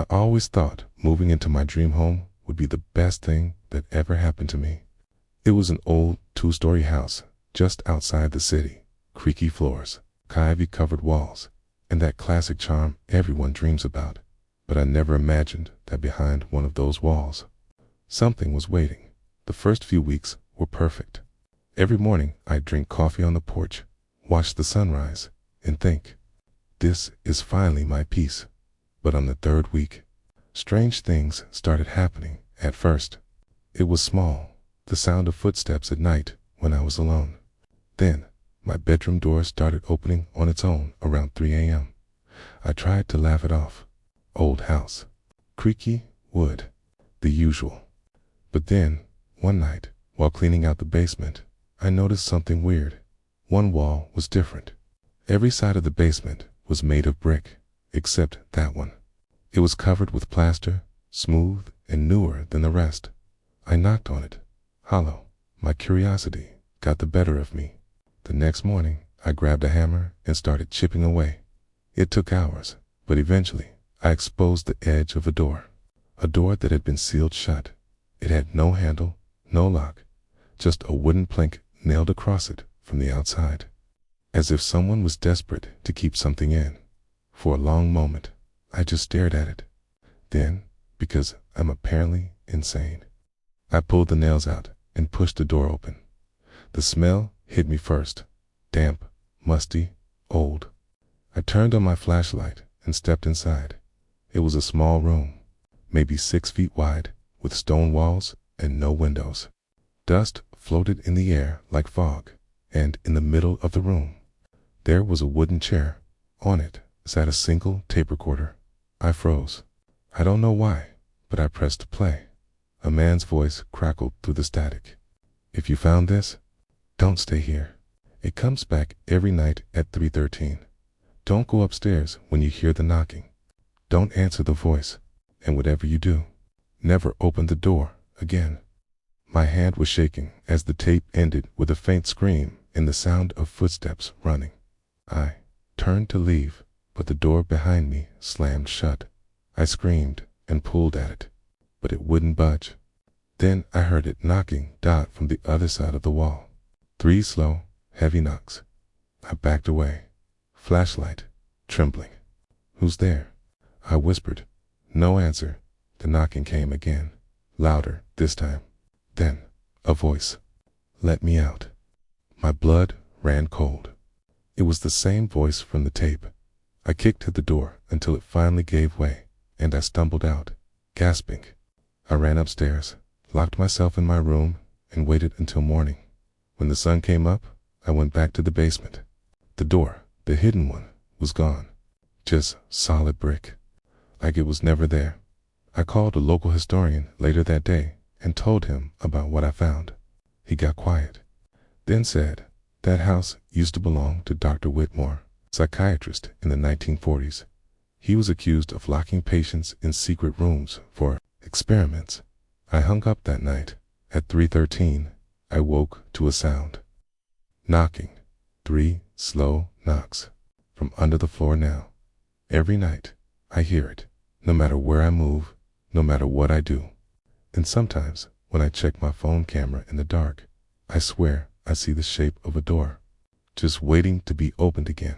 I always thought moving into my dream home would be the best thing that ever happened to me. It was an old 2-story house just outside the city, creaky floors, ivy-covered walls, and that classic charm everyone dreams about. But I never imagined that behind one of those walls, something was waiting. The first few weeks were perfect. Every morning I'd drink coffee on the porch, watch the sunrise, and think, this is finally my peace. But on the third week, strange things started happening. At first, it was small, the sound of footsteps at night when I was alone. Then, my bedroom door started opening on its own around 3 a.m. I tried to laugh it off. Old house, creaky wood, the usual. But then, one night, while cleaning out the basement, I noticed something weird. One wall was different. Every side of the basement was made of brick, except that one. It was covered with plaster, smooth and newer than the rest. I knocked on it, hollow. My curiosity got the better of me. The next morning, I grabbed a hammer and started chipping away. It took hours, but eventually, I exposed the edge of a door that had been sealed shut. It had no handle, no lock, just a wooden plank nailed across it from the outside, as if someone was desperate to keep something in. For a long moment, I just stared at it. Then, because I'm apparently insane, I pulled the nails out and pushed the door open. The smell hit me first, damp, musty, old. I turned on my flashlight and stepped inside. It was a small room, maybe 6 feet wide, with stone walls and no windows. Dust floated in the air like fog, and in the middle of the room, there was a wooden chair. On it sat a single tape recorder. I froze. I don't know why, but I pressed play. A man's voice crackled through the static. If you found this, don't stay here. It comes back every night at 3:13. Don't go upstairs when you hear the knocking. Don't answer the voice, and whatever you do, never open the door again. My hand was shaking as the tape ended with a faint scream and the sound of footsteps running. I turned to leave, but the door behind me slammed shut. I screamed and pulled at it, but it wouldn't budge. Then I heard it knocking from the other side of the wall. 3 slow, heavy knocks. I backed away, flashlight trembling. Who's there? I whispered. No answer. The knocking came again, louder this time. Then, a voice. Let me out. My blood ran cold. It was the same voice from the tape. I kicked at the door until it finally gave way, and I stumbled out, gasping. I ran upstairs, locked myself in my room, and waited until morning. When the sun came up, I went back to the basement. The door, the hidden one, was gone. Just solid brick, like it was never there. I called a local historian later that day and told him about what I found. He got quiet, then said that house used to belong to Dr. Whitmore, psychiatrist in the 1940s. He was accused of locking patients in secret rooms for experiments. I hung up that night. At 3:13, I woke to a sound. Knocking. 3 slow knocks. From under the floor now. Every night, I hear it, no matter where I move, no matter what I do. And sometimes, when I check my phone camera in the dark, I swear I see the shape of a door, just waiting to be opened again.